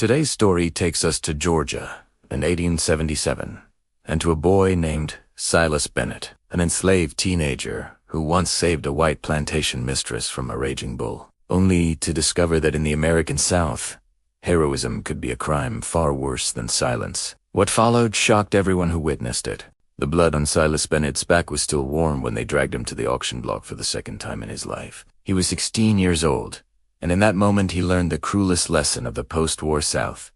Today's story takes us to Georgia in 1877, and to a boy named Silas Bennett, an enslaved teenager who once saved a white plantation mistress from a raging bull, only to discover that in the American South, heroism could be a crime far worse than silence. What followed shocked everyone who witnessed it. The blood on Silas Bennett's back was still warm when they dragged him to the auction block for the second time in his life. He was 16 years old, and in that moment he learned the cruelest lesson of the post-war South.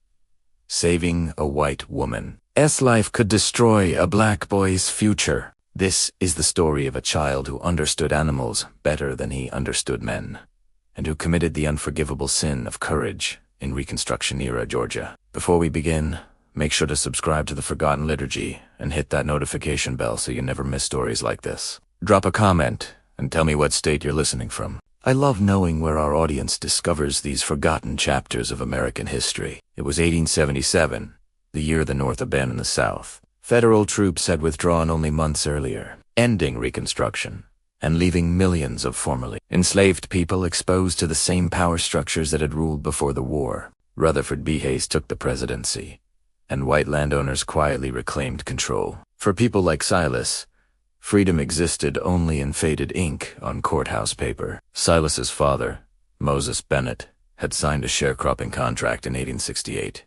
Saving a white woman's life could destroy a black boy's future. This is the story of a child who understood animals better than he understood men, and who committed the unforgivable sin of courage in Reconstruction-era Georgia. Before we begin, make sure to subscribe to the Forgotten Liturgy and hit that notification bell so you never miss stories like this. Drop a comment and tell me what state you're listening from. I love knowing where our audience discovers these forgotten chapters of American history. It was 1877, the year the North abandoned the South. Federal troops had withdrawn only months earlier, ending Reconstruction and leaving millions of formerly enslaved people exposed to the same power structures that had ruled before the war. Rutherford B. Hayes took the presidency, and white landowners quietly reclaimed control. For people like Silas, freedom existed only in faded ink on courthouse paper. Silas's father, Moses Bennett, had signed a sharecropping contract in 1868.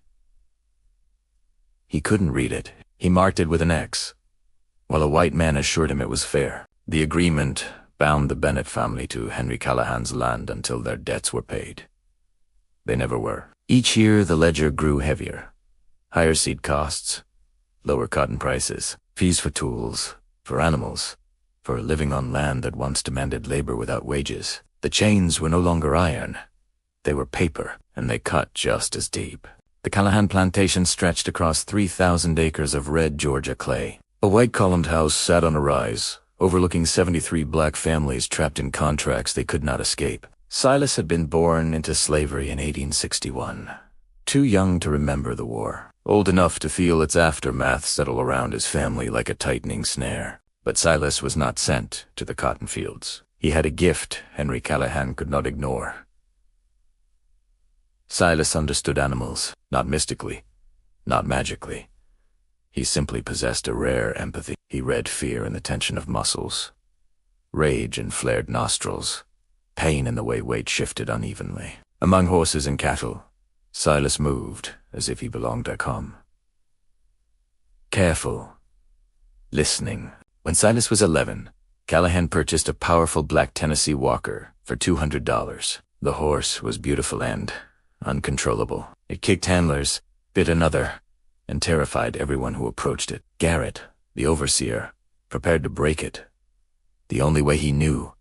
He couldn't read it. He marked it with an X, while a white man assured him it was fair. The agreement bound the Bennett family to Henry Callahan's land until their debts were paid. They never were. Each year the ledger grew heavier. Higher seed costs, lower cotton prices, fees for tools, for animals, for living on land that once demanded labor without wages. The chains were no longer iron. They were paper, and they cut just as deep. The Callahan plantation stretched across 3,000 acres of red Georgia clay. A white columned house sat on a rise, overlooking 73 black families trapped in contracts they could not escape. Silas had been born into slavery in 1861. Too young to remember the war, old enough to feel its aftermath settle around his family like a tightening snare. But Silas was not sent to the cotton fields. He had a gift Henry Callahan could not ignore. Silas understood animals, not mystically, not magically. He simply possessed a rare empathy. He read fear in the tension of muscles, rage in flared nostrils, pain in the way weight shifted unevenly. Among horses and cattle, Silas moved as if he belonged to calm. Careful, listening. When Silas was 11, Callahan purchased a powerful black Tennessee Walker for $200. The horse was beautiful and uncontrollable. It kicked handlers, bit another, and terrified everyone who approached it. Garrett, the overseer, prepared to break it. The only way he knew: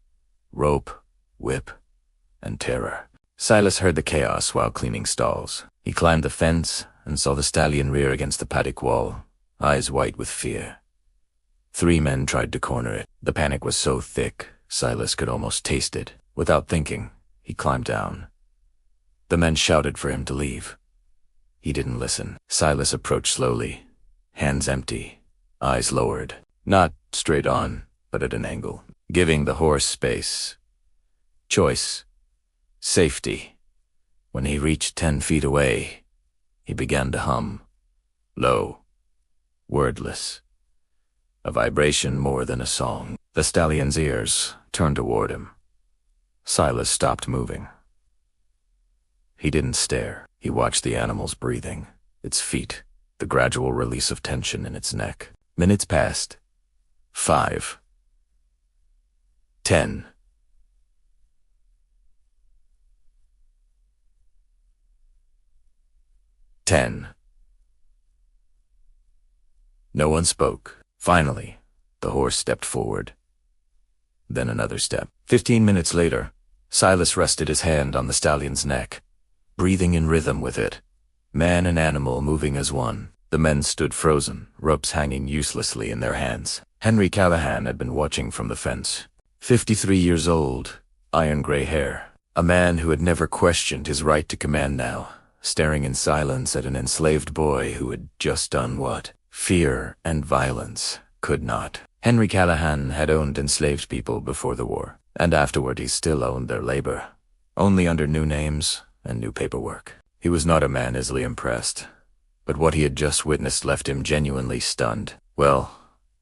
rope, whip, and terror. Silas heard the chaos while cleaning stalls. He climbed the fence and saw the stallion rear against the paddock wall, eyes white with fear. 3 men tried to corner it. The panic was so thick, Silas could almost taste it. Without thinking, he climbed down. The men shouted for him to leave. He didn't listen. Silas approached slowly, hands empty, eyes lowered, not straight on, but at an angle, giving the horse space, choice, safety. When he reached 10 feet away, he began to hum, low, wordless, a vibration more than a song. The stallion's ears turned toward him. Silas stopped moving. He didn't stare. He watched the animal's breathing, its feet, the gradual release of tension in its neck. Minutes passed. 5. 10. No one spoke. Finally, the horse stepped forward. Then another step. 15 minutes later, Silas rested his hand on the stallion's neck, breathing in rhythm with it, man and animal moving as one. The men stood frozen, ropes hanging uselessly in their hands. Henry Callahan had been watching from the fence. 53 years old, iron-gray hair. A man who had never questioned his right to command now, staring in silence at an enslaved boy who had just done what fear and violence could not. Henry Callahan had owned enslaved people before the war, and afterward he still owned their labor, only under new names and new paperwork. He was not a man easily impressed, but what he had just witnessed left him genuinely stunned. "Well,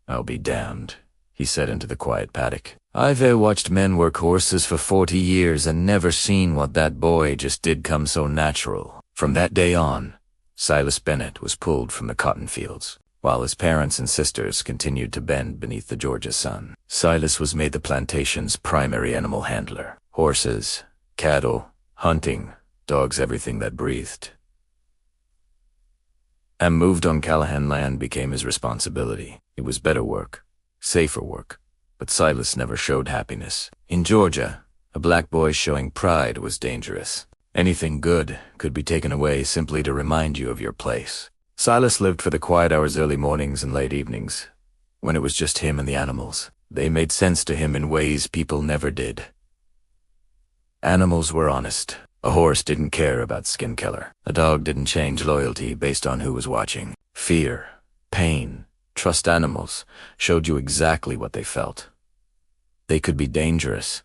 I'll be damned," he said into the quiet paddock. "I've watched men work horses for 40 years and never seen what that boy just did come so natural." From that day on, Silas Bennett was pulled from the cotton fields, while his parents and sisters continued to bend beneath the Georgia sun. Silas was made the plantation's primary animal handler. Horses, cattle, hunting, dogs, everything that breathed and moved on Callahan land became his responsibility. It was better work, safer work, but Silas never showed happiness. In Georgia, a black boy showing pride was dangerous. Anything good could be taken away simply to remind you of your place. Silas lived for the quiet hours, early mornings and late evenings, when it was just him and the animals. They made sense to him in ways people never did. Animals were honest. A horse didn't care about skin color. A dog didn't change loyalty based on who was watching. Fear, pain, trust animals showed you exactly what they felt. They could be dangerous,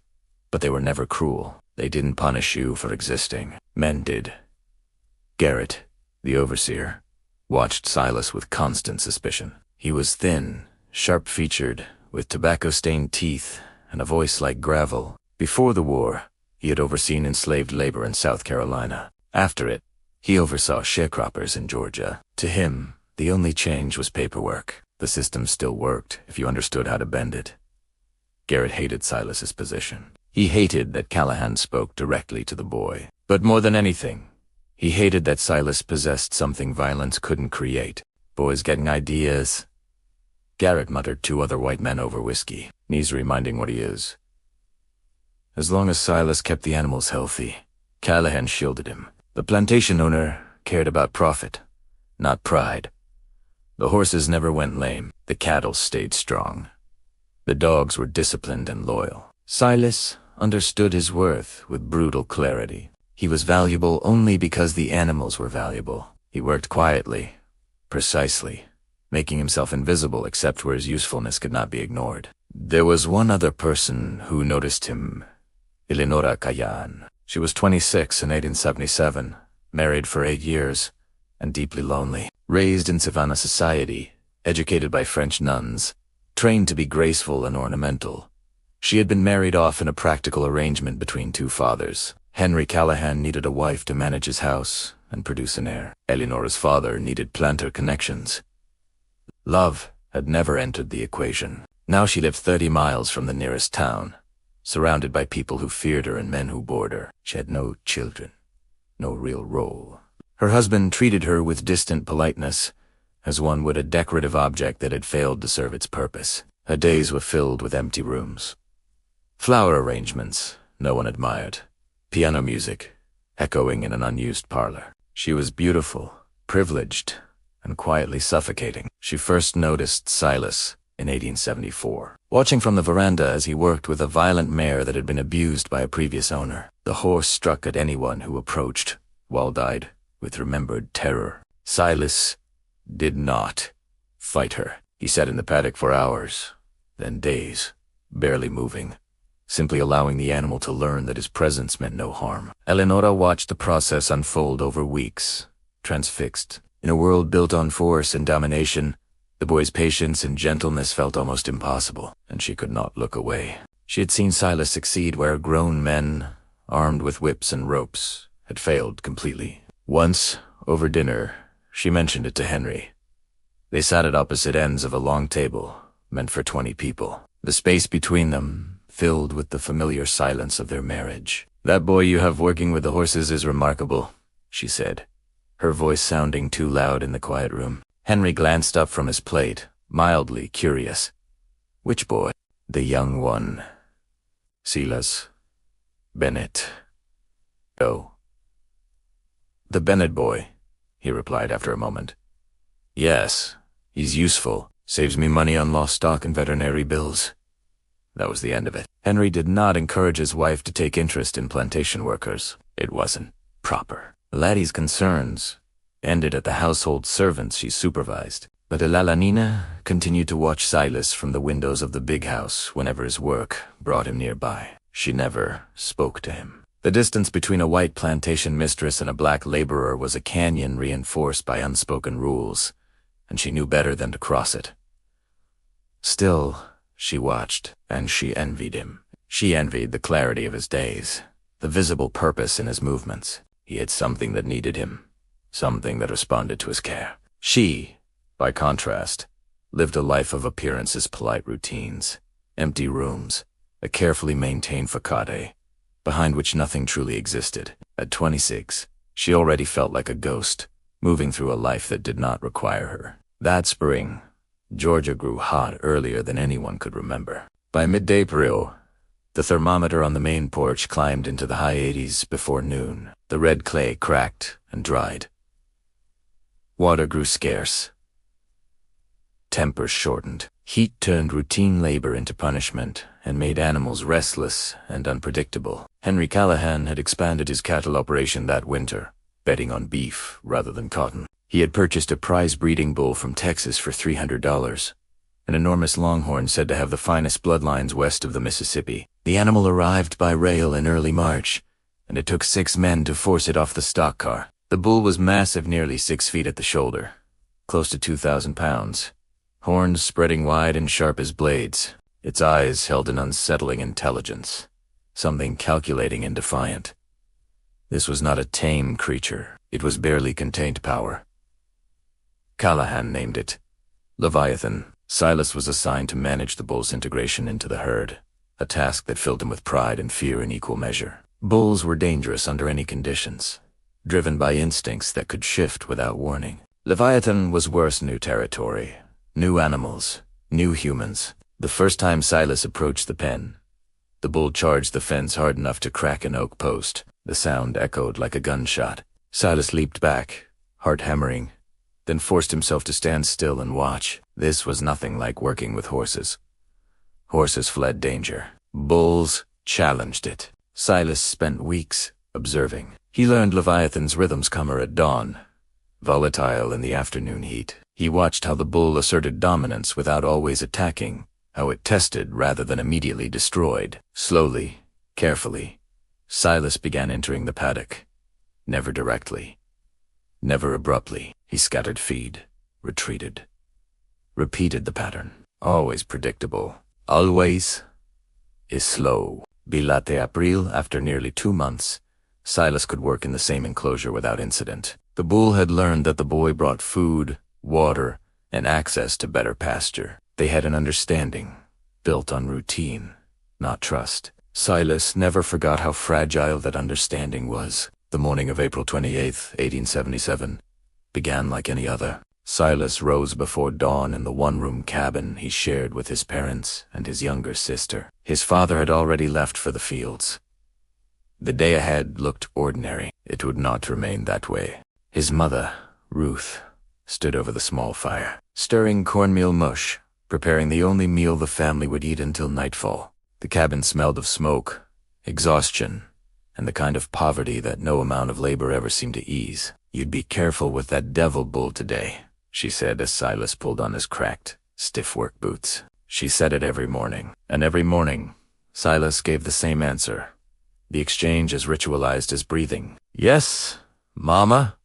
but they were never cruel. They didn't punish you for existing. Men did. Garrett, the overseer, watched Silas with constant suspicion. He was thin, sharp-featured, with tobacco-stained teeth and a voice like gravel. Before the war, he had overseen enslaved labor in South Carolina. After it, he oversaw sharecroppers in Georgia. To him, the only change was paperwork. The system still worked if you understood how to bend it. Garrett hated Silas's position. He hated that Callahan spoke directly to the boy. But more than anything, he hated that Silas possessed something violence couldn't create. Boys getting ideas. Garrett muttered 2 other white men over whiskey, knees reminding what he is. As long as Silas kept the animals healthy, Callahan shielded him. The plantation owner cared about profit, not pride. The horses never went lame. The cattle stayed strong. The dogs were disciplined and loyal. Silas understood his worth with brutal clarity. He was valuable only because the animals were valuable. He worked quietly, precisely, making himself invisible except where his usefulness could not be ignored. There was one other person who noticed him, Eleonora Cayan. She was 26 in 1877, married for 8 years, and deeply lonely. Raised in Savannah society, educated by French nuns, trained to be graceful and ornamental. She had been married off in a practical arrangement between 2 fathers. Henry Callahan needed a wife to manage his house and produce an heir. Eleonora's father needed planter connections. Love had never entered the equation. Now she lived 30 miles from the nearest town, surrounded by people who feared her and men who bored her. She had no children, no real role. Her husband treated her with distant politeness, as one would a decorative object that had failed to serve its purpose. Her days were filled with empty rooms. Flower arrangements no one admired. Piano music echoing in an unused parlor. She was beautiful, privileged, and quietly suffocating. She first noticed Silas in 1874, watching from the veranda as he worked with a violent mare that had been abused by a previous owner. The horse struck at anyone who approached, wall-eyed, with remembered terror. Silas did not fight her. He sat in the paddock for hours, then days, barely moving, simply allowing the animal to learn that his presence meant no harm. Eleonora watched the process unfold over weeks, transfixed. In a world built on force and domination, the boy's patience and gentleness felt almost impossible, and she could not look away. She had seen Silas succeed where grown men, armed with whips and ropes, had failed completely. Once, over dinner, she mentioned it to Henry. They sat at opposite ends of a long table, meant for 20 people. The space between them filled with the familiar silence of their marriage. "That boy you have working with the horses is remarkable," she said, her voice sounding too loud in the quiet room. Henry glanced up from his plate, mildly curious. "Which boy?" "The young one. Silas Bennett." "Oh." "The Bennett boy," he replied after a moment. "Yes, he's useful. Saves me money on lost stock and veterinary bills." That was the end of it. Henry did not encourage his wife to take interest in plantation workers. It wasn't proper. The laddie's concerns ended at the household servants she supervised. But Elalanina continued to watch Silas from the windows of the big house whenever his work brought him nearby. She never spoke to him. The distance between a white plantation mistress and a black laborer was a canyon reinforced by unspoken rules, and she knew better than to cross it. Still, she watched, and she envied him. She envied the clarity of his days, the visible purpose in his movements. He had something that needed him, something that responded to his care. She, by contrast, lived a life of appearances, polite routines, empty rooms, a carefully maintained facade, behind which nothing truly existed. At 26, she already felt like a ghost, moving through a life that did not require her. That spring, Georgia grew hot earlier than anyone could remember. By mid-April, the thermometer on the main porch climbed into the high 80s before noon. The red clay cracked and dried. Water grew scarce. Tempers shortened. Heat turned routine labor into punishment and made animals restless and unpredictable. Henry Callahan had expanded his cattle operation that winter, betting on beef rather than cotton. He had purchased a prize breeding bull from Texas for $300, an enormous longhorn said to have the finest bloodlines west of the Mississippi. The animal arrived by rail in early March, and it took 6 men to force it off the stock car. The bull was massive, nearly 6 feet at the shoulder, close to 2,000 pounds. Horns spreading wide and sharp as blades. Its eyes held an unsettling intelligence, something calculating and defiant. This was not a tame creature. It was barely contained power. Callahan named it Leviathan. Silas was assigned to manage the bull's integration into the herd, a task that filled him with pride and fear in equal measure. Bulls were dangerous under any conditions, driven by instincts that could shift without warning. Leviathan was worse new territory. New animals, new humans. The first time Silas approached the pen, the bull charged the fence hard enough to crack an oak post. The sound echoed like a gunshot. Silas leaped back, heart hammering, then forced himself to stand still and watch. This was nothing like working with horses. Horses fled danger. Bulls challenged it. Silas spent weeks observing. He learned Leviathan's rhythms come at dawn, volatile in the afternoon heat. He watched how the bull asserted dominance without always attacking, how it tested rather than immediately destroyed. Slowly, carefully, Silas began entering the paddock. Never directly, never abruptly. He scattered feed, retreated, repeated the pattern. Always predictable. Always is slow. Bilate April, after nearly 2 months, Silas could work in the same enclosure without incident. The bull had learned that the boy brought food, water, and access to better pasture. They had an understanding, built on routine, not trust. Silas never forgot how fragile that understanding was. The morning of April 28, 1877, began like any other. Silas rose before dawn in the one-room cabin he shared with his parents and his younger sister. His father had already left for the fields. The day ahead looked ordinary. It would not remain that way. His mother, Ruth, stood over the small fire, stirring cornmeal mush, preparing the only meal the family would eat until nightfall. The cabin smelled of smoke, exhaustion, and the kind of poverty that no amount of labor ever seemed to ease. "You'd be careful with that devil bull today," she said as Silas pulled on his cracked, stiff work boots. She said it every morning, and every morning, Silas gave the same answer, the exchange as ritualized as breathing. "Yes, Mama.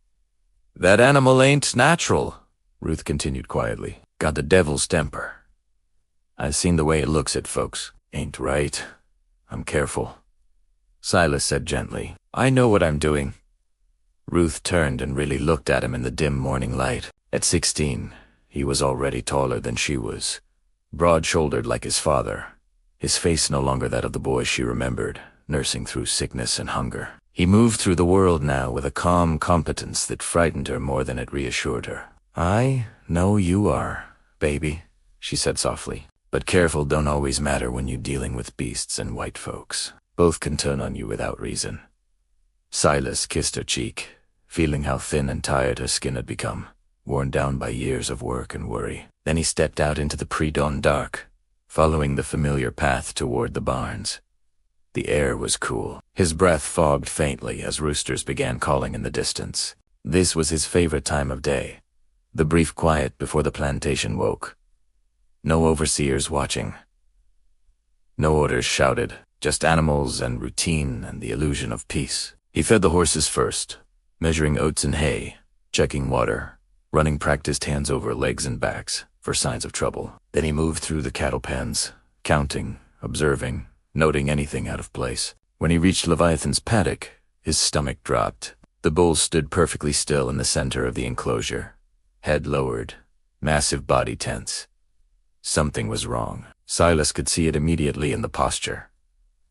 That animal ain't natural," Ruth continued quietly. "Got the devil's temper. I seen the way it looks at folks. Ain't right. I'm careful." Silas said gently, "I know what I'm doing." Ruth turned and really looked at him in the dim morning light. At 16, he was already taller than she was, broad-shouldered like his father, his face no longer that of the boy she remembered, nursing through sickness and hunger. He moved through the world now with a calm competence that frightened her more than it reassured her. "I know you are, baby," she said softly. "But careful don't always matter when you're dealing with beasts and white folks. Both can turn on you without reason." Silas kissed her cheek, feeling how thin and tired her skin had become, worn down by years of work and worry. Then he stepped out into the pre-dawn dark, following the familiar path toward the barns. The air was cool. His breath fogged faintly as roosters began calling in the distance. This was his favorite time of day, the brief quiet before the plantation woke. No overseers watching. No orders shouted. Just animals and routine and the illusion of peace. He fed the horses first, measuring oats and hay, checking water, running practiced hands over legs and backs for signs of trouble. Then he moved through the cattle pens, counting, observing, noting anything out of place. When he reached Leviathan's paddock, his stomach dropped. The bull stood perfectly still in the center of the enclosure, head lowered, massive body tense. Something was wrong. Silas could see it immediately in the posture.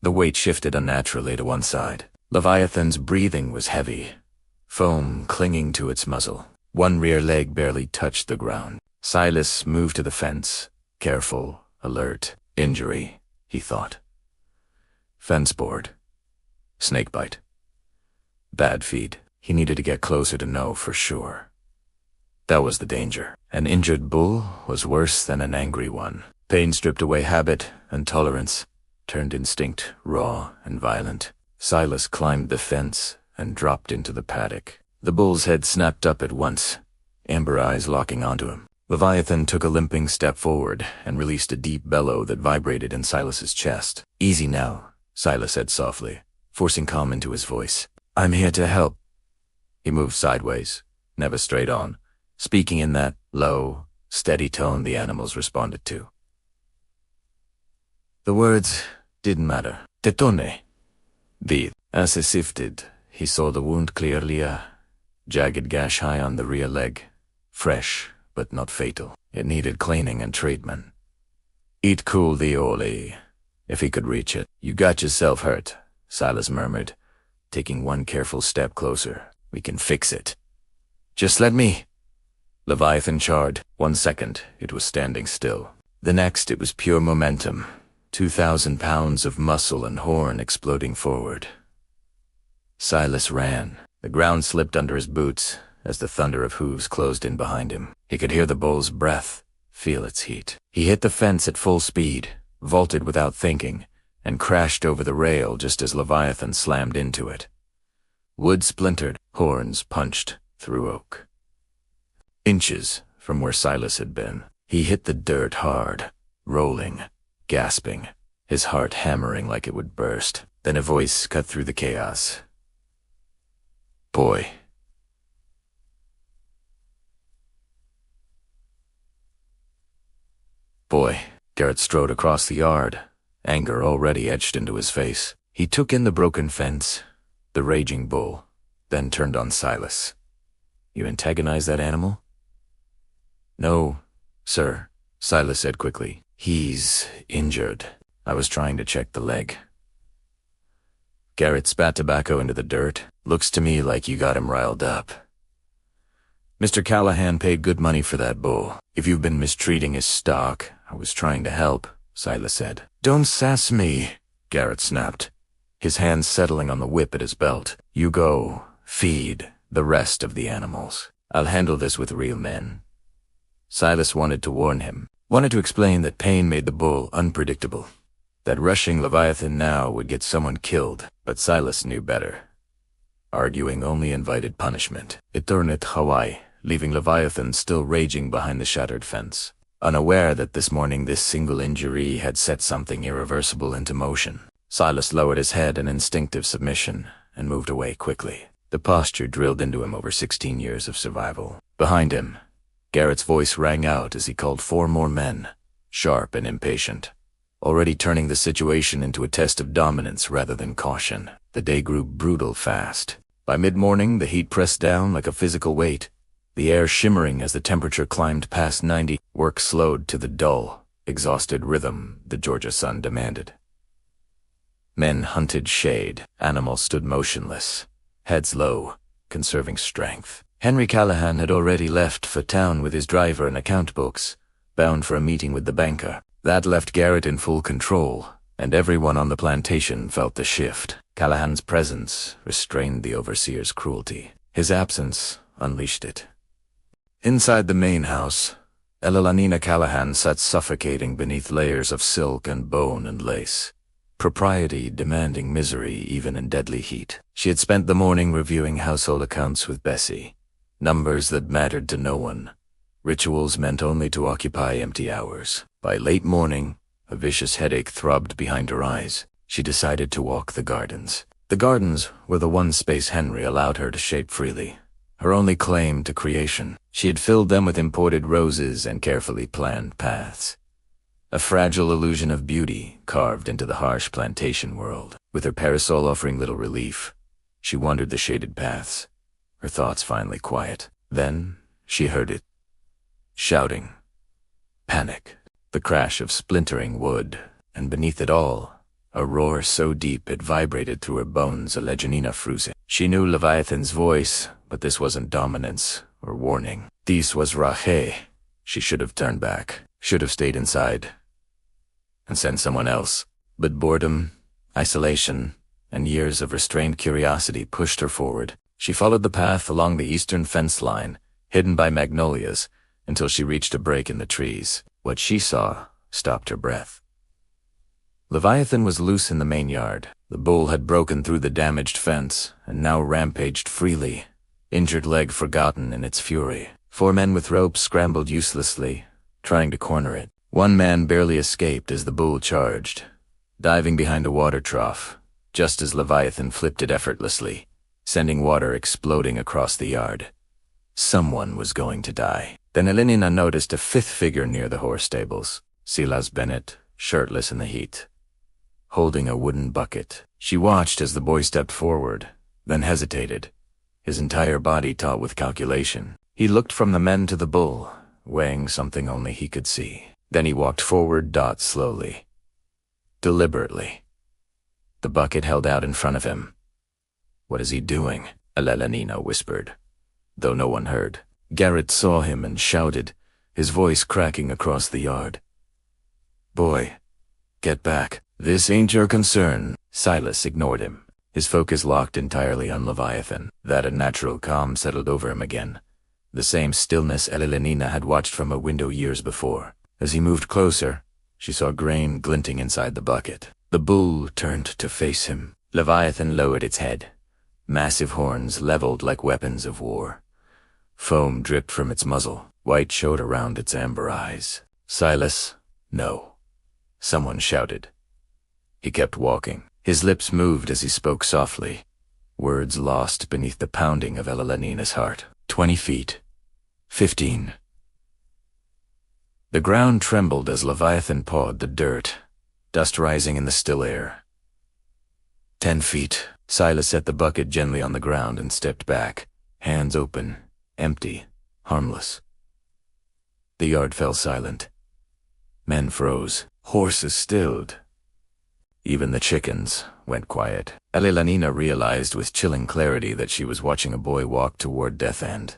The weight shifted unnaturally to one side. Leviathan's breathing was heavy, foam clinging to its muzzle. One rear leg barely touched the ground. Silas moved to the fence, careful, alert. Injury, he thought. Fence board. Snakebite. Bad feed. He needed to get closer to know for sure. That was the danger. An injured bull was worse than an angry one. Pain stripped away habit and tolerance, turned instinct raw and violent. Silas climbed the fence and dropped into the paddock. The bull's head snapped up at once, amber eyes locking onto him. Leviathan took a limping step forward and released a deep bellow that vibrated in Silas's chest. "Easy now," Silas said softly, forcing calm into his voice. "I'm here to help." He moved sideways, never straight on, speaking in that low, steady tone the animals responded to. The words didn't matter. Tetone. As he sifted, he saw the wound clearly, a jagged gash high on the rear leg. Fresh, but not fatal. It needed cleaning and treatment. "Eat cool the ole," if he could reach it. "You got yourself hurt," Silas murmured, taking one careful step closer. "We can fix it." "Just let me." Leviathan charred. 1 second, it was standing still. The next, it was pure momentum. 2,000 pounds of muscle and horn exploding forward. Silas ran. The ground slipped under his boots as the thunder of hooves closed in behind him. He could hear the bull's breath, feel its heat. He hit the fence at full speed, vaulted without thinking, and crashed over the rail just as Leviathan slammed into it. Wood splintered, horns punched through oak. Inches from where Silas had been, he hit the dirt hard, rolling, gasping, his heart hammering like it would burst. Then a voice cut through the chaos. "Boy." "Boy." Garrett strode across the yard, anger already etched into his face. He took in the broken fence, the raging bull, then turned on Silas. "You antagonize that animal?" "No, sir," Silas said quickly. "He's injured. I was trying to check the leg." Garrett spat tobacco into the dirt. "Looks to me like you got him riled up." "Mr. Callahan paid good money for that bull. If you've been mistreating his stock, I was trying to help," Silas said. "Don't sass me," Garrett snapped, his hands settling on the whip at his belt. "You go, feed the rest of the animals. I'll handle this with real men." Silas wanted to warn him, wanted to explain that pain made the bull unpredictable, that rushing Leviathan now would get someone killed, but Silas knew better. Arguing only invited punishment. It turned at Hawaii, leaving Leviathan still raging behind the shattered fence, unaware that this morning this single injury had set something irreversible into motion. Silas lowered his head in instinctive submission and moved away quickly. The posture drilled into him over 16 years of survival. Behind him, Garrett's voice rang out as he called 4 more men, sharp and impatient, already turning the situation into a test of dominance rather than caution. The day grew brutal fast. By mid-morning, the heat pressed down like a physical weight, the air shimmering as the temperature climbed past 90. Work slowed to the dull, exhausted rhythm the Georgia sun demanded. Men hunted shade. Animals stood motionless, heads low, conserving strength. Henry Callahan had already left for town with his driver and account books, bound for a meeting with the banker. That left Garrett in full control, and everyone on the plantation felt the shift. Callahan's presence restrained the overseer's cruelty. His absence unleashed it. Inside the main house, Elalina Callahan sat suffocating beneath layers of silk and bone and lace, propriety demanding misery even in deadly heat. She had spent the morning reviewing household accounts with Bessie, numbers that mattered to no one, rituals meant only to occupy empty hours. By late morning, a vicious headache throbbed behind her eyes. she decided to walk the gardens. The gardens were the one space Henry allowed her to shape freely, her only claim to creation. She had filled them with imported roses and carefully planned paths. A fragile illusion of beauty carved into the harsh plantation world. With her parasol offering little relief, she wandered the shaded paths, her thoughts finally quiet. Then she heard it. Shouting. Panic. The crash of splintering wood, and beneath it all, a roar so deep it vibrated through her bones, a legionina fruse. She knew Leviathan's voice, but this wasn't dominance or warning. This was Rache. She should have turned back, should have stayed inside, and sent someone else. But boredom, isolation, and years of restrained curiosity pushed her forward. She followed the path along the eastern fence line, hidden by magnolias, until she reached a break in the trees. What she saw stopped her breath. Leviathan was loose in the main yard. The bull had broken through the damaged fence and now rampaged freely, injured leg forgotten in its fury. 4 men with ropes scrambled uselessly, trying to corner it. One man barely escaped as the bull charged, diving behind a water trough, just as Leviathan flipped it effortlessly, sending water exploding across the yard. Someone was going to die. Then Elenina noticed a 5th figure near the horse stables, Silas Bennett, shirtless in the heat, holding a wooden bucket. She watched as the boy stepped forward, then hesitated, his entire body taut with calculation. He looked from the men to the bull, weighing something only he could see. Then he walked forward, slowly, deliberately. The bucket held out in front of him. "What is he doing?" Elenina whispered, though no one heard. Garrett saw him and shouted, his voice cracking across the yard. "Boy, get back. This ain't your concern." Silas ignored him, his focus locked entirely on Leviathan. That unnatural calm settled over him again, the same stillness Elenina had watched from a window years before. As he moved closer, she saw grain glinting inside the bucket. The bull turned to face him. Leviathan lowered its head, massive horns leveled like weapons of war. Foam dripped from its muzzle. White showed around its amber eyes. "Silas, no," someone shouted. He kept walking. His lips moved as he spoke softly, words lost beneath the pounding of Elenina's heart. 20 feet. 15. The ground trembled as Leviathan pawed the dirt, dust rising in the still air. 10 feet. Silas set the bucket gently on the ground and stepped back, hands open, empty, harmless. The yard fell silent. Men froze. Horses stilled. Even the chickens went quiet. Elenina realized with chilling clarity that she was watching a boy walk toward death end.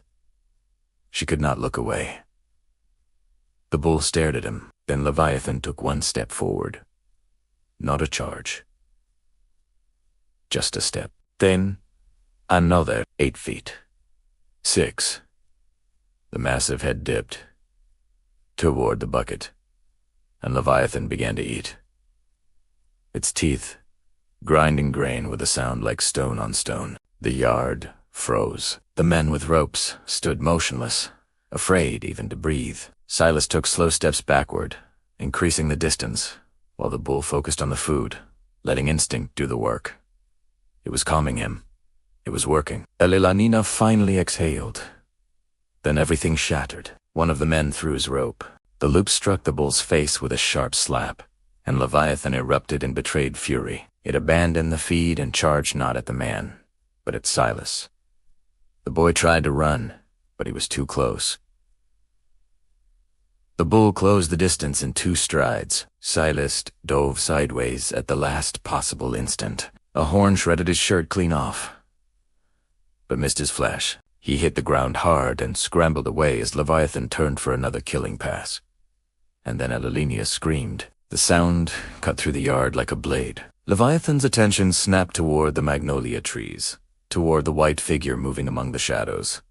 She could not look away. The bull stared at him. Then Leviathan took 1 step forward. Not a charge. Just a step. Then another 8 feet. 6. The massive head dipped toward the bucket, and Leviathan began to eat. Its teeth grinding grain with a sound like stone on stone. The yard froze. The men with ropes stood motionless, afraid even to breathe. Silas took slow steps backward, increasing the distance, while the bull focused on the food, letting instinct do the work. It was calming him. It was working. Elenina finally exhaled. Then everything shattered. One of the men threw his rope. The loop struck the bull's face with a sharp slap, and Leviathan erupted in betrayed fury. It abandoned the feed and charged not at the man, but at Silas. The boy tried to run, but he was too close. The bull closed the distance in 2 strides. Silas dove sideways at the last possible instant. A horn shredded his shirt clean off, but missed his flesh. He hit the ground hard and scrambled away as Leviathan turned for another killing pass. And then Elenina screamed. The sound cut through the yard like a blade. Leviathan's attention snapped toward the magnolia trees, toward the white figure moving among the shadows.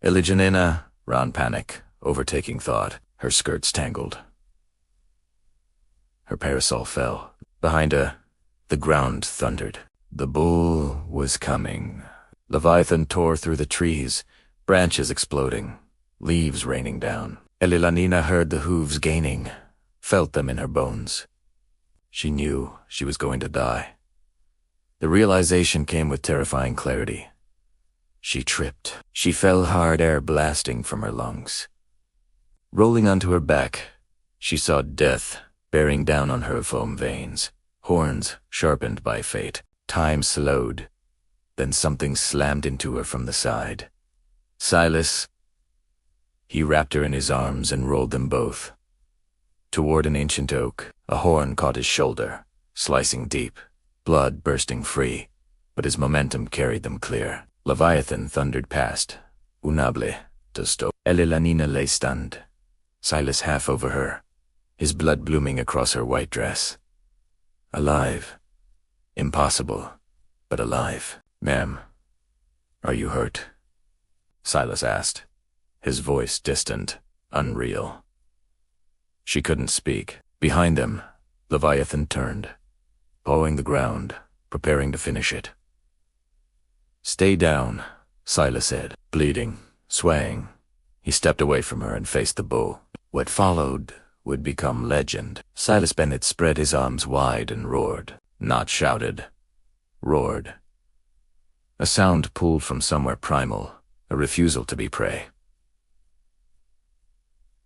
Elenina ran panic, overtaking thought. Her skirts tangled. Her parasol fell. Behind her, the ground thundered. The bull was coming. Leviathan tore through the trees, branches exploding, leaves raining down. Elenina heard the hooves gaining, felt them in her bones. She knew she was going to die. The realization came with terrifying clarity. She tripped. She fell hard, air blasting from her lungs. Rolling onto her back, she saw death bearing down on her foam veins, horns sharpened by fate. Time slowed. Then something slammed into her from the side. Silas. He wrapped her in his arms and rolled them both. Toward an ancient oak, a horn caught his shoulder, slicing deep, blood bursting free, but his momentum carried them clear. Leviathan thundered past. Unable, tosto. Elle la nina lay stunned. Silas half over her, his blood blooming across her white dress. Alive. Impossible, but alive. Ma'am, are you hurt? Silas asked, his voice distant, unreal. She couldn't speak. Behind them, Leviathan turned, pawing the ground, preparing to finish it. Stay down, Silas said, bleeding, swaying. He stepped away from her and faced the bull. What followed would become legend. Silas Bennett spread his arms wide and roared, not shouted, roared. A sound pulled from somewhere primal, a refusal to be prey.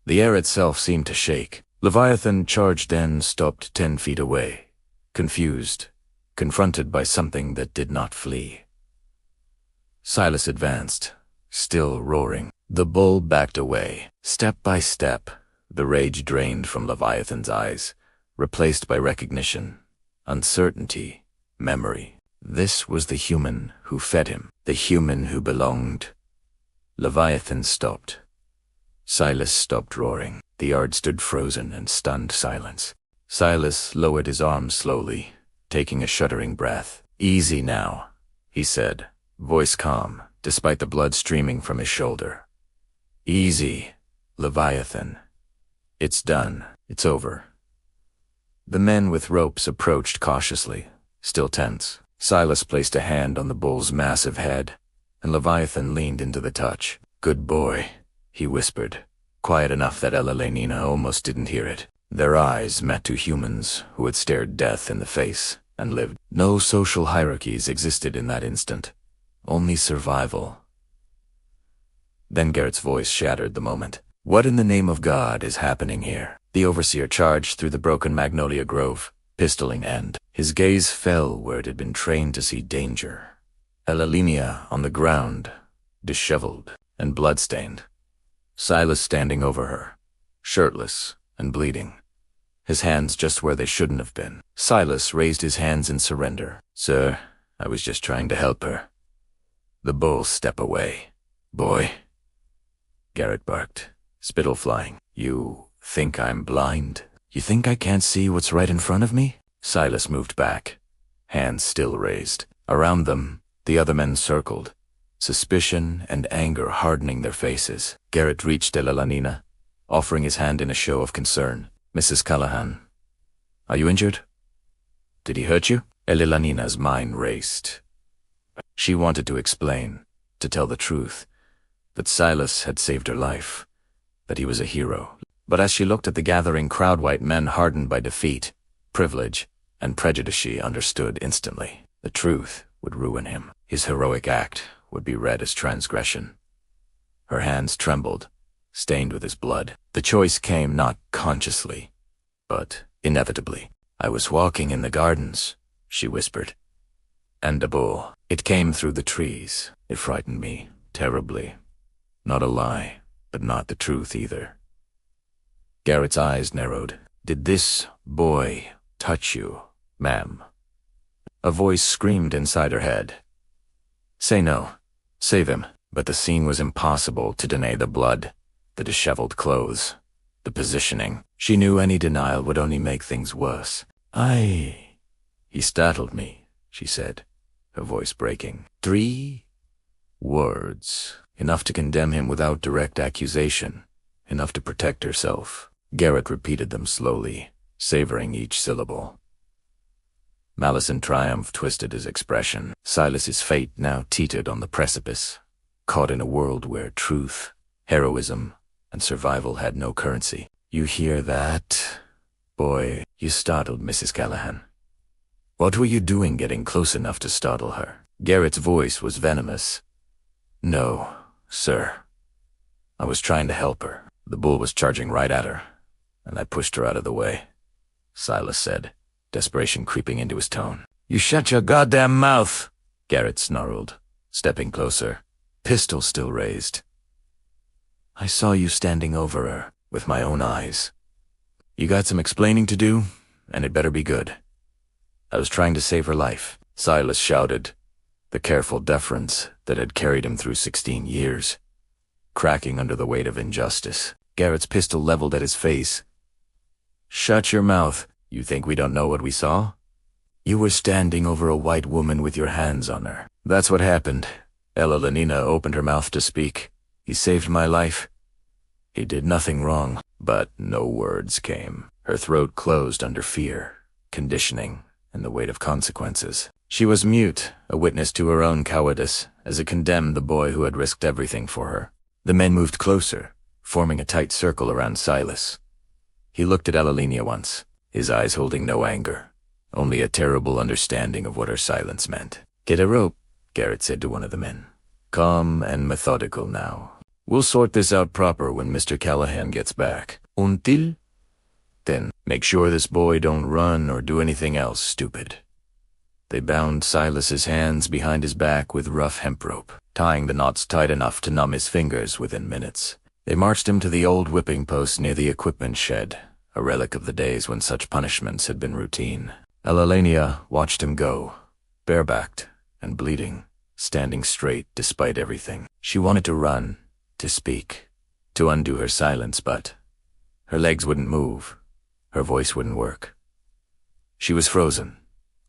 The air itself seemed to shake. Leviathan charged and stopped 10 feet away, confused, confronted by something that did not flee. Silas advanced, still roaring. The bull backed away. Step by step, the rage drained from Leviathan's eyes, replaced by recognition, uncertainty, memory. This was the human who fed him, the human who belonged. Leviathan stopped. Silas stopped roaring. The yard stood frozen in stunned silence. Silas lowered his arms slowly, taking a shuddering breath. Easy now, he said, voice calm, despite the blood streaming from his shoulder. Easy, Leviathan. It's done. It's over. The men with ropes approached cautiously, still tense. Silas placed a hand on the bull's massive head, and Leviathan leaned into the touch. Good boy, he whispered, quiet enough that Ella Lenina almost didn't hear it. Their eyes met two humans who had stared death in the face and lived. No social hierarchies existed in that instant, only survival. Then Garrett's voice shattered the moment. What in the name of God is happening here? The overseer charged through the broken magnolia grove, pistol in hand. His gaze fell where it had been trained to see danger. Ella Linia on the ground, disheveled and bloodstained. Silas standing over her, shirtless and bleeding, his hands just where they shouldn't have been. Silas raised his hands in surrender. Sir, I was just trying to help her. The bull stepped away. Boy, Garrett barked, spittle flying. You think I'm blind? You think I can't see what's right in front of me? Silas moved back, hands still raised. Around them, the other men circled, suspicion and anger hardening their faces. Garrett reached Ella Lanina, offering his hand in a show of concern. Mrs. Callahan, are you injured? Did he hurt you? Ella Lanina's mind raced. She wanted to explain, to tell the truth, that Silas had saved her life, that he was a hero. But as she looked at the gathering crowd, white men hardened by defeat, privilege, and prejudice, she understood instantly. The truth would ruin him. His heroic act would be read as transgression. Her hands trembled, stained with his blood. The choice came not consciously, but inevitably. I was walking in the gardens, she whispered. And a bull. It came through the trees. It frightened me terribly. Not a lie, but not the truth either. Garrett's eyes narrowed. Did this boy touch you, ma'am? A voice screamed inside her head. Say no. Save him. But the scene was impossible to deny. The blood, the disheveled clothes, the positioning. She knew any denial would only make things worse. He startled me, she said, her voice breaking. 3 words. Enough to condemn him without direct accusation. Enough to protect herself. Garrett repeated them slowly, savoring each syllable. Malice and triumph twisted his expression. Silas's fate now teetered on the precipice, caught in a world where truth, heroism, and survival had no currency. You hear that? Boy, you startled Mrs. Callahan. What were you doing getting close enough to startle her? Garrett's voice was venomous. No, sir. I was trying to help her. The bull was charging right at her, and I pushed her out of the way, Silas said, desperation creeping into his tone. You shut your goddamn mouth, Garrett snarled, stepping closer, pistol still raised. I saw you standing over her with my own eyes. You got some explaining to do, and it better be good. I was trying to save her life, Silas shouted, the careful deference that had carried him through 16 years, cracking under the weight of injustice. Garrett's pistol leveled at his face. Shut your mouth. You think we don't know what we saw? You were standing over a white woman with your hands on her. That's what happened. Ella Lenina opened her mouth to speak. He saved my life. He did nothing wrong, but no words came. Her throat closed under fear, conditioning, and the weight of consequences. She was mute, a witness to her own cowardice, as it condemned the boy who had risked everything for her. The men moved closer, forming a tight circle around Silas. He looked at Elalina once, his eyes holding no anger, only a terrible understanding of what her silence meant. Get a rope, Garrett said to one of the men. Calm and methodical now. We'll sort this out proper when Mr. Callahan gets back. Until then, make sure this boy don't run or do anything else stupid. They bound Silas's hands behind his back with rough hemp rope, tying the knots tight enough to numb his fingers within minutes. They marched him to the old whipping post near the equipment shed, a relic of the days when such punishments had been routine. Elalania watched him go, barebacked and bleeding, standing straight despite everything. She wanted to run, to speak, to undo her silence, but her legs wouldn't move, her voice wouldn't work. She was frozen,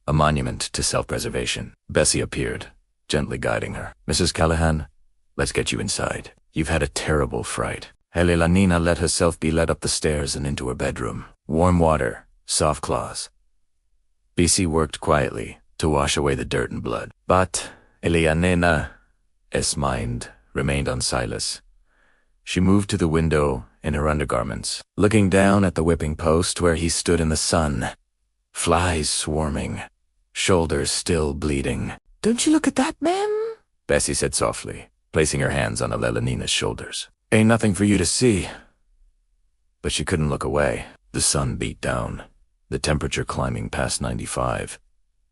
a monument to self-preservation. Bessie appeared, gently guiding her. Mrs. Callahan, let's get you inside. You've had a terrible fright. Elalina let herself be led up the stairs and into her bedroom. Warm water, soft cloths. Bessie worked quietly to wash away the dirt and blood. But Elianena's mind remained on Silas. She moved to the window in her undergarments, looking down at the whipping post where he stood in the sun. Flies swarming, shoulders still bleeding. Don't you look at that, ma'am? Bessie said softly, placing her hands on Elalina's shoulders. Ain't nothing for you to see. But she couldn't look away. The sun beat down, the temperature climbing past 95,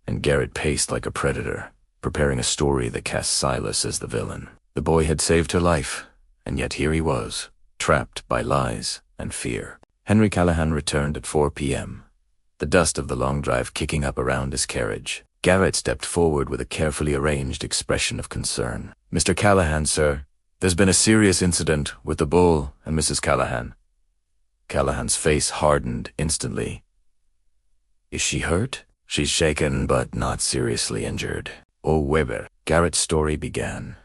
and Garrett paced like a predator, preparing a story that cast Silas as the villain. The boy had saved her life, and yet here he was, trapped by lies and fear. Henry Callahan returned at 4 p.m., the dust of the long drive kicking up around his carriage. Garrett stepped forward with a carefully arranged expression of concern. Mr. Callahan, sir, there's been a serious incident with the bull and Mrs. Callahan. Callahan's face hardened instantly. Is she hurt? She's shaken, but not seriously injured. Oh, Weber. Garrett's story began,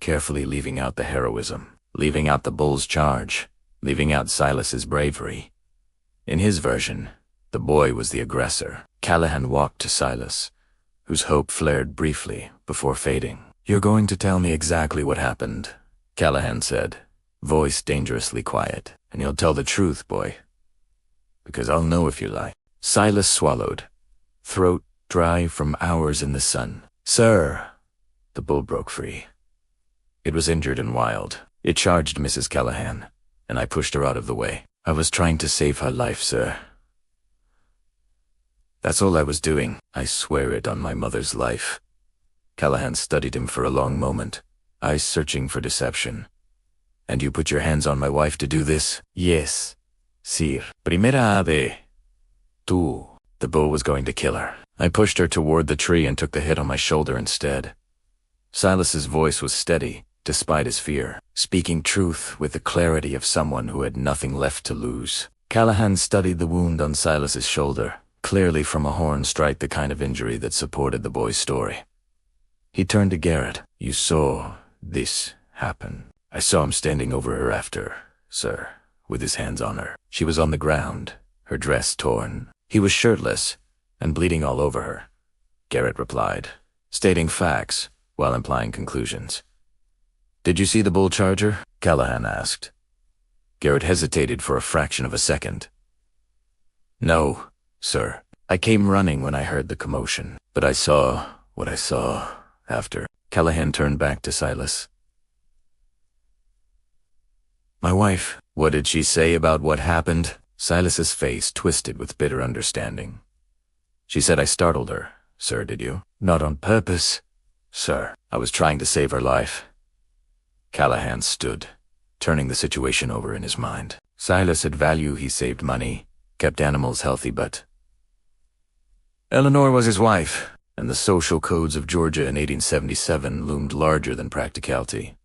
carefully leaving out the heroism, leaving out the bull's charge, leaving out Silas's bravery. In his version, the boy was the aggressor. Callahan walked to Silas, whose hope flared briefly before fading. You're going to tell me exactly what happened, Callahan said, voice dangerously quiet. And you'll tell the truth, boy, because I'll know if you lie. Silas swallowed, throat dry from hours in the sun. Sir, the bull broke free. It was injured and wild. It charged Mrs. Callahan, and I pushed her out of the way. I was trying to save her life, sir. That's all I was doing. I swear it on my mother's life. Callahan studied him for a long moment, eyes searching for deception. And you put your hands on my wife to do this? Yes, sir. Primera ave. Tú. The bull was going to kill her. I pushed her toward the tree and took the hit on my shoulder instead. Silas's voice was steady, despite his fear, speaking truth with the clarity of someone who had nothing left to lose. Callahan studied the wound on Silas's shoulder, clearly from a horn strike, the kind of injury that supported the boy's story. He turned to Garrett. You saw this happen. I saw him standing over her after, sir, with his hands on her. She was on the ground, her dress torn. He was shirtless and bleeding all over her, Garrett replied, stating facts while implying conclusions. Did you see the bull charger? Callahan asked. Garrett hesitated for a fraction of a second. No, sir. I came running when I heard the commotion, but I saw what I saw after. Callahan turned back to Silas. My wife, what did she say about what happened? Silas's face twisted with bitter understanding. She said I startled her. Sir, did you? Not on purpose. Sir, I was trying to save her life. Callahan stood, turning the situation over in his mind. Silas had value. He saved money, kept animals healthy, but Eleanor was his wife, and the social codes of Georgia in 1877 loomed larger than practicality.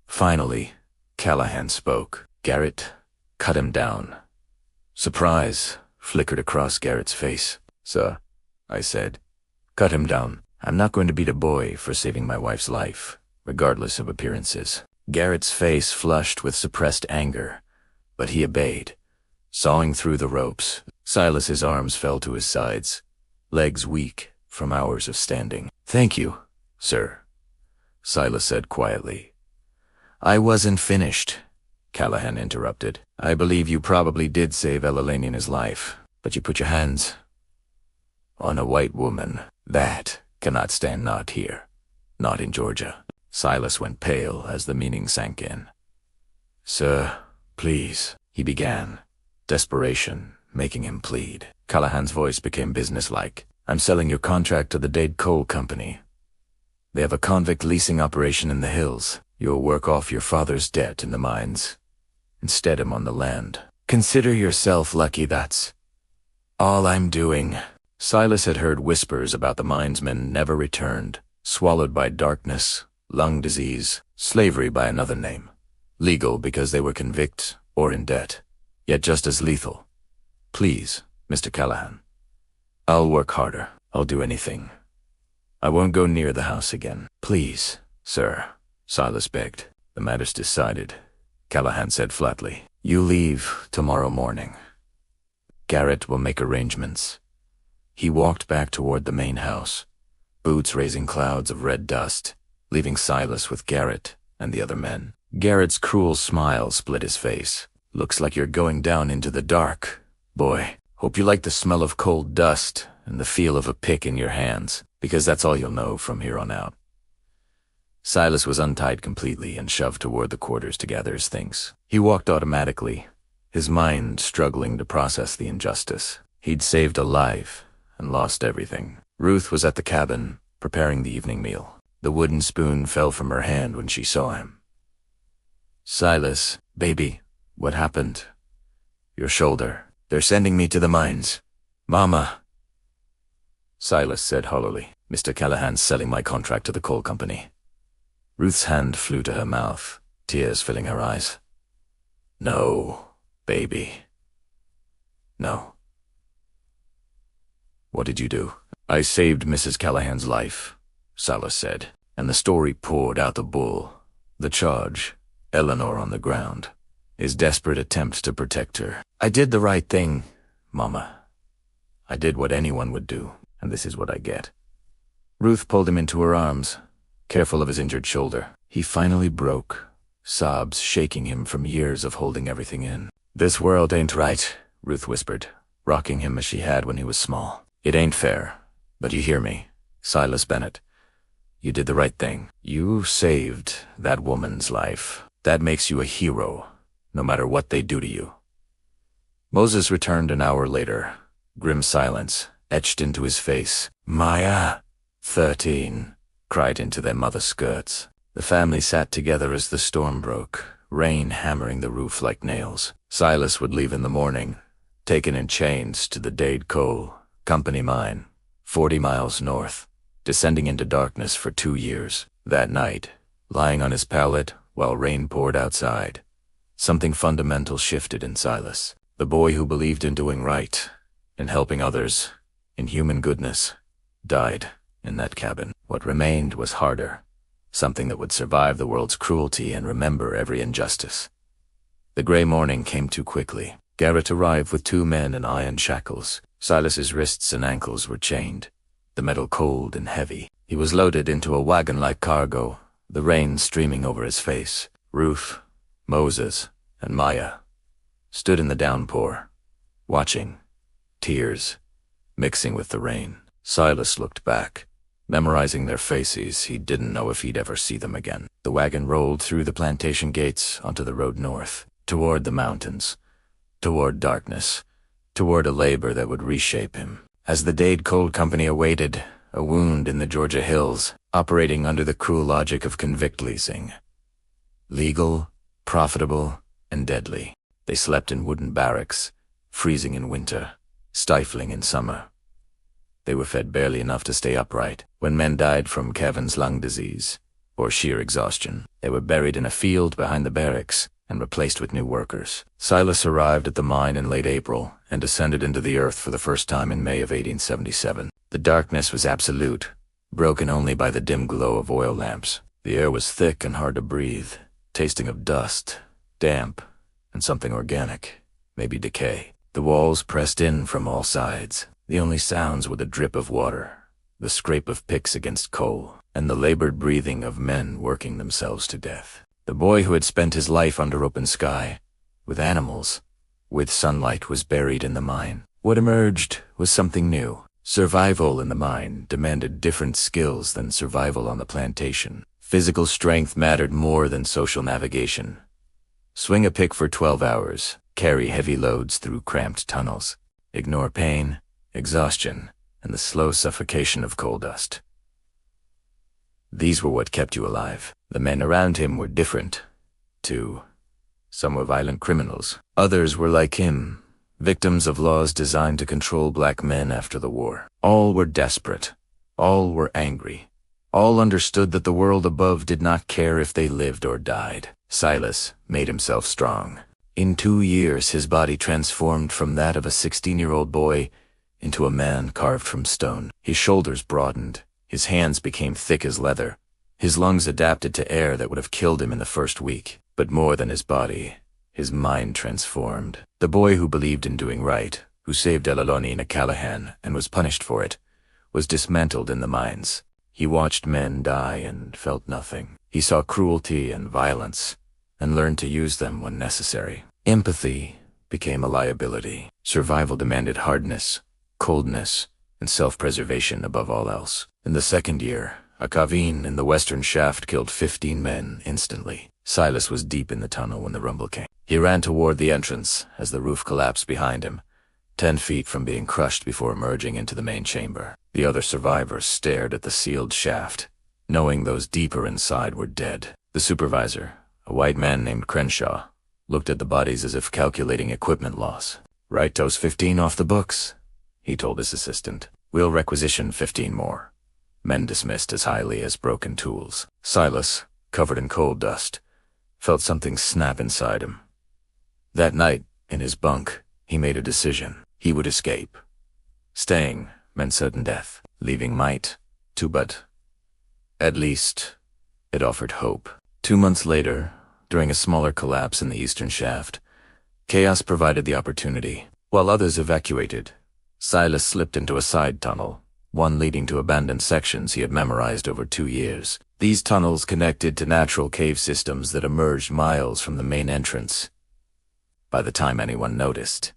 Finally, Callahan spoke. Garrett, cut him down. Surprise flickered across Garrett's face. Sir, I said, cut him down. I'm not going to beat a boy for saving my wife's life, regardless of appearances. Garrett's face flushed with suppressed anger, but he obeyed, sawing through the ropes. Silas's arms fell to his sides, legs weak from hours of standing. Thank you, sir, Silas said quietly. I wasn't finished, Callahan interrupted. I believe you probably did save Elalanian's life, but you put your hands on a white woman. That cannot stand not here, not in Georgia. Silas went pale as the meaning sank in. Sir, please, he began, desperation making him plead. Callahan's voice became businesslike. I'm selling your contract to the Dade Coal Company. They have a convict leasing operation in the hills. You'll work off your father's debt in the mines, instead him on the land. Consider yourself lucky that's all I'm doing. Silas had heard whispers about the minesmen never returned, swallowed by darkness, lung disease, slavery by another name. Legal because they were convict or in debt, yet just as lethal. Please, Mr. Callahan. I'll work harder. I'll do anything. I won't go near the house again. Please, sir, Silas begged. The matter's decided, Callahan said flatly. You leave tomorrow morning. Garrett will make arrangements. He walked back toward the main house, boots raising clouds of red dust, leaving Silas with Garrett and the other men. Garrett's cruel smile split his face. Looks like you're going down into the dark, boy. Hope you like the smell of cold dust and the feel of a pick in your hands, because that's all you'll know from here on out. Silas was untied completely and shoved toward the quarters to gather his things. He walked automatically, his mind struggling to process the injustice. He'd saved a life and lost everything. Ruth was at the cabin, preparing the evening meal. The wooden spoon fell from her hand when she saw him. Silas, baby, what happened? Your shoulder. They're sending me to the mines. Mama. Silas said hollowly, Mr. Callahan's selling my contract to the coal company. Ruth's hand flew to her mouth, tears filling her eyes. No, baby. No. What did you do? I saved Mrs. Callahan's life, Silas said, and the story poured out the bull. The charge, Eleanor on the ground, his desperate attempt to protect her. I did the right thing, Mama. I did what anyone would do, and this is what I get. Ruth pulled him into her arms, careful of his injured shoulder. He finally broke, sobs shaking him from years of holding everything in. This world ain't right, Ruth whispered, rocking him as she had when he was small. It ain't fair, but you hear me, Silas Bennett. You did the right thing. You saved that woman's life. That makes you a hero, no matter what they do to you. Moses returned an hour later, grim silence etched into his face. Maya, 13, cried into their mother's skirts. The family sat together as the storm broke, rain hammering the roof like nails. Silas would leave in the morning, taken in chains to the Dade Coal Company mine, 40 miles north, descending into darkness for 2 years. That night, lying on his pallet while rain poured outside, something fundamental shifted in Silas. The boy who believed in doing right, in helping others, in human goodness, died in that cabin. What remained was harder, something that would survive the world's cruelty and remember every injustice. The gray morning came too quickly. Garrett arrived with 2 men in iron shackles. Silas's wrists and ankles were chained, the metal cold and heavy. He was loaded into a wagon-like cargo, the rain streaming over his face. Ruth, Moses, and Maya stood in the downpour, watching, tears mixing with the rain. Silas looked back, memorizing their faces. He didn't know if he'd ever see them again. The wagon rolled through the plantation gates onto the road north, toward the mountains, toward darkness, toward a labor that would reshape him. As the Dade Coal Company awaited, a wound in the Georgia hills, operating under the cruel logic of convict leasing. Legal, profitable, and deadly. They slept in wooden barracks, freezing in winter, stifling in summer. They were fed barely enough to stay upright. When men died from Kevin's lung disease, or sheer exhaustion, they were buried in a field behind the barracks and replaced with new workers. Silas arrived at the mine in late April and descended into the earth for the first time in May of 1877. The darkness was absolute, broken only by the dim glow of oil lamps. The air was thick and hard to breathe, tasting of dust, damp, and something organic, maybe decay. The walls pressed in from all sides. The only sounds were the drip of water, the scrape of picks against coal, and the labored breathing of men working themselves to death. The boy who had spent his life under open sky, with animals, with sunlight, was buried in the mine. What emerged was something new. Survival in the mine demanded different skills than survival on the plantation. Physical strength mattered more than social navigation. Swing a pick for 12 hours, carry heavy loads through cramped tunnels, ignore pain, exhaustion, and the slow suffocation of coal dust. These were what kept you alive. The men around him were different, too. Some were violent criminals. Others were like him, victims of laws designed to control black men after the war. All were desperate. All were angry. All understood that the world above did not care if they lived or died. Silas made himself strong. In 2 years, his body transformed from that of a 16-year-old boy into a man carved from stone. His shoulders broadened. His hands became thick as leather. His lungs adapted to air that would have killed him in the first week. But more than his body, his mind transformed. The boy who believed in doing right, who saved Elaloni in a Callahan and was punished for it, was dismantled in the mines. He watched men die and felt nothing. He saw cruelty and violence and learned to use them when necessary. Empathy became a liability. Survival demanded hardness, coldness, and self-preservation above all else. In the second year, a cavern in the western shaft killed 15 men instantly. Silas was deep in the tunnel when the rumble came. He ran toward the entrance as the roof collapsed behind him, 10 feet from being crushed before emerging into the main chamber. The other survivors stared at the sealed shaft, knowing those deeper inside were dead. The supervisor, a white man named Crenshaw, looked at the bodies as if calculating equipment loss. "Write those 15 off the books," he told his assistant. "We'll requisition 15 more." Men dismissed as highly as broken tools. Silas, covered in coal dust, felt something snap inside him. That night, in his bunk, he made a decision. He would escape. Staying meant certain death. Leaving might, too, but at least it offered hope. 2 months later, during a smaller collapse in the eastern shaft, chaos provided the opportunity. While others evacuated, Silas slipped into a side tunnel, one leading to abandoned sections he had memorized over 2 years. These tunnels connected to natural cave systems that emerged miles from the main entrance. By the time anyone noticed,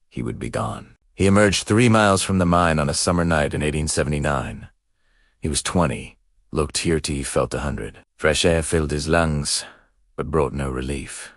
he would be gone. He emerged 3 miles from the mine on a summer night in 1879. He was 20, looked hearty, felt 100. Fresh air filled his lungs, but brought no relief.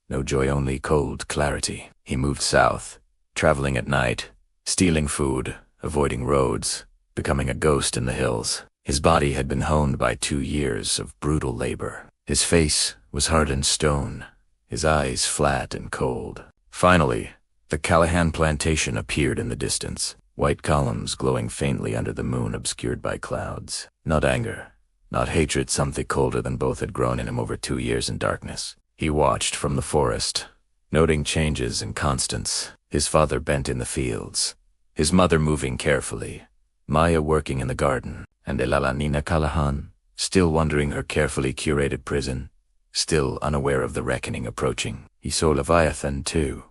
No joy, only cold clarity. He moved south, traveling at night, stealing food, avoiding roads, becoming a ghost in the hills. His body had been honed by 2 years of brutal labor. His face was hardened stone, his eyes flat and cold. Finally, the Callahan Plantation appeared in the distance, white columns glowing faintly under the moon obscured by clouds. Not anger, not hatred, something colder than both had grown in him over 2 years in darkness. He watched from the forest, noting changes and constants. His father bent in the fields, his mother moving carefully, Maya working in the garden, and Elalani Callahan, still wandering her carefully curated prison, still unaware of the reckoning approaching. He saw Leviathan, too.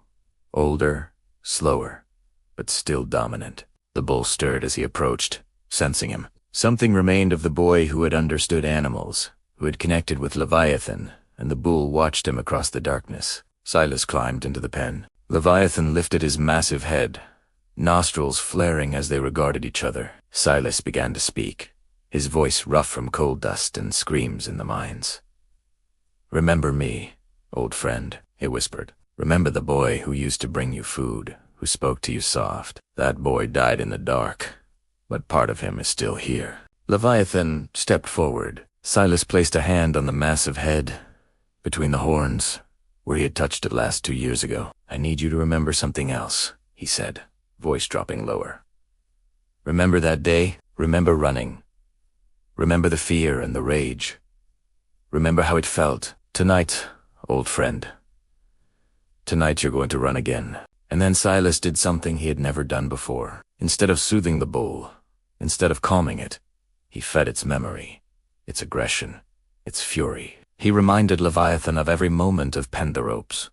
Older, slower, but still dominant. The bull stirred as he approached, sensing him. Something remained of the boy who had understood animals, who had connected with Leviathan, and the bull watched him across the darkness. Silas climbed into the pen. Leviathan lifted his massive head, nostrils flaring as they regarded each other. Silas began to speak, his voice rough from coal dust and screams in the mines. "Remember me, old friend," he whispered. "Remember the boy who used to bring you food, who spoke to you soft. That boy died in the dark, but part of him is still here." Leviathan stepped forward. Silas placed a hand on the massive head, between the horns, where he had touched it last 2 years ago. "I need you to remember something else," he said, voice dropping lower. "Remember that day? Remember running. Remember the fear and the rage. Remember how it felt. Tonight, old friend. Tonight you're going to run again." And then Silas did something he had never done before. Instead of soothing the bull, instead of calming it, he fed its memory, its aggression, its fury. He reminded Leviathan of every moment of Pen the ropes,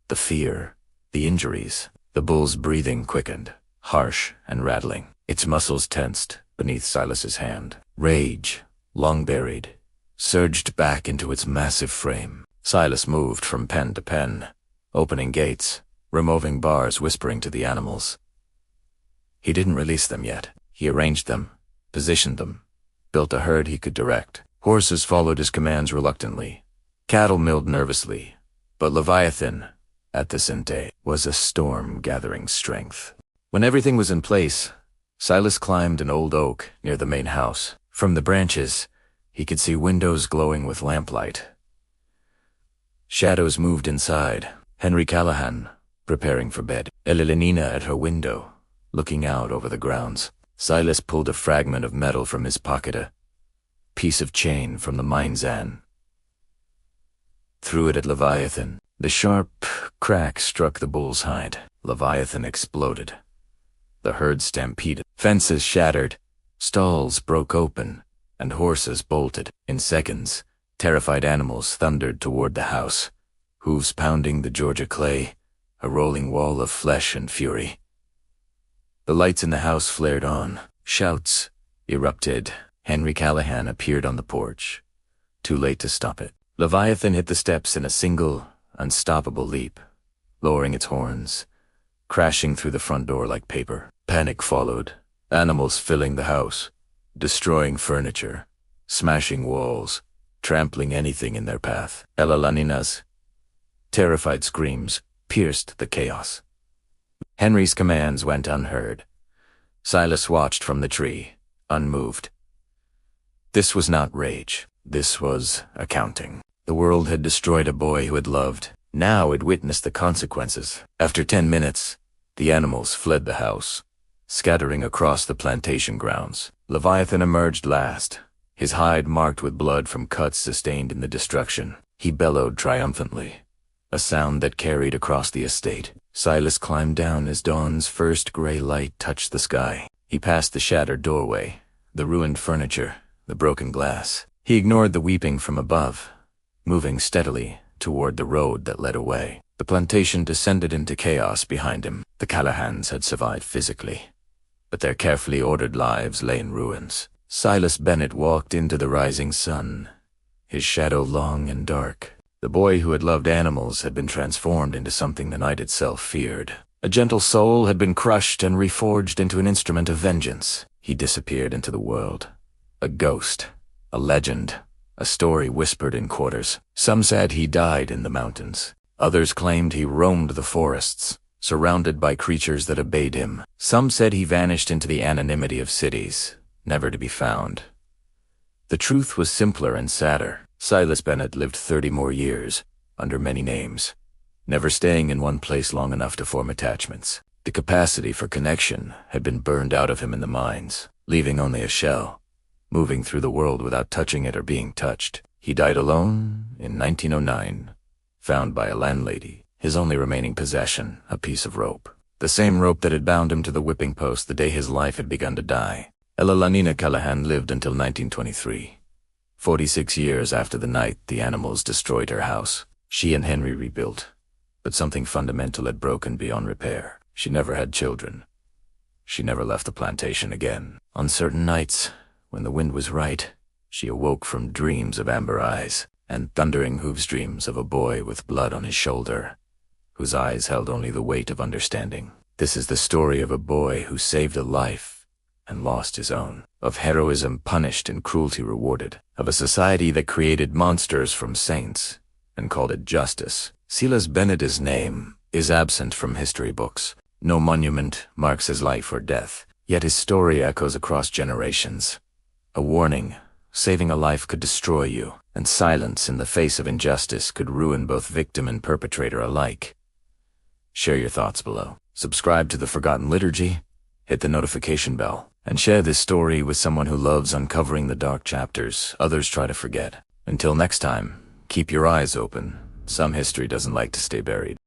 the fear, the injuries. The bull's breathing quickened, harsh and rattling. Its muscles tensed beneath Silas's hand. Rage, long buried, surged back into its massive frame. Silas moved from pen to pen, opening gates, removing bars, whispering to the animals. He didn't release them yet. He arranged them, positioned them, built a herd he could direct. Horses followed his commands reluctantly. Cattle milled nervously. But Leviathan, at the Sente, was a storm gathering strength. When everything was in place, Silas climbed an old oak near the main house. From the branches, he could see windows glowing with lamplight. Shadows moved inside. Henry Callahan, preparing for bed. Elelenina at her window, looking out over the grounds. Silas pulled a fragment of metal from his pocket, a piece of chain from the Minzan. Threw it at Leviathan. The sharp crack struck the bull's hide. Leviathan exploded. The herd stampeded. Fences shattered. Stalls broke open, and horses bolted. In seconds, terrified animals thundered toward the house, hooves pounding the Georgia clay, a rolling wall of flesh and fury. The lights in the house flared on. Shouts erupted. Henry Callahan appeared on the porch, too late to stop it. Leviathan hit the steps in a single, unstoppable leap, lowering its horns, crashing through the front door like paper. Panic followed, animals filling the house, destroying furniture, smashing walls, trampling anything in their path. Elelenina's terrified screams pierced the chaos. Henry's commands went unheard. Silas watched from the tree, unmoved. This was not rage. This was accounting. The world had destroyed a boy who had loved. Now it witnessed the consequences. After 10 minutes, the animals fled the house, scattering across the plantation grounds. Leviathan emerged last, his hide marked with blood from cuts sustained in the destruction. He bellowed triumphantly, a sound that carried across the estate. Silas climbed down as dawn's first gray light touched the sky. He passed the shattered doorway, the ruined furniture, the broken glass. He ignored the weeping from above, moving steadily toward the road that led away. The plantation descended into chaos behind him. The Callahans had survived physically, but their carefully ordered lives lay in ruins. Silas Bennett walked into the rising sun, his shadow long and dark. The boy who had loved animals had been transformed into something the night itself feared. A gentle soul had been crushed and reforged into an instrument of vengeance. He disappeared into the world, a ghost, a legend, a story whispered in quarters. Some said he died in the mountains. Others claimed he roamed the forests, surrounded by creatures that obeyed him. Some said he vanished into the anonymity of cities, never to be found. The truth was simpler and sadder. Silas Bennett lived 30 more years, under many names, never staying in one place long enough to form attachments. The capacity for connection had been burned out of him in the mines, leaving only a shell, moving through the world without touching it or being touched. He died alone in 1909, found by a landlady, his only remaining possession, a piece of rope. The same rope that had bound him to the whipping post the day his life had begun to die. Elelenina Callahan lived until 1923. 46 years after the night the animals destroyed her house. She and Henry rebuilt, but something fundamental had broken beyond repair. She never had children. She never left the plantation again. On certain nights, when the wind was right, she awoke from dreams of amber eyes and thundering hooves, dreams of a boy with blood on his shoulder, whose eyes held only the weight of understanding. This is the story of a boy who saved a life and lost his own, of heroism punished and cruelty rewarded, of a society that created monsters from saints and called it justice. Silas Bennett's name is absent from history books. No monument marks his life or death, yet his story echoes across generations. A warning: saving a life could destroy you, and silence in the face of injustice could ruin both victim and perpetrator alike. Share your thoughts below. Subscribe to the Forgotten Liturgy, hit the notification bell, and share this story with someone who loves uncovering the dark chapters others try to forget. Until next time, keep your eyes open. Some history doesn't like to stay buried.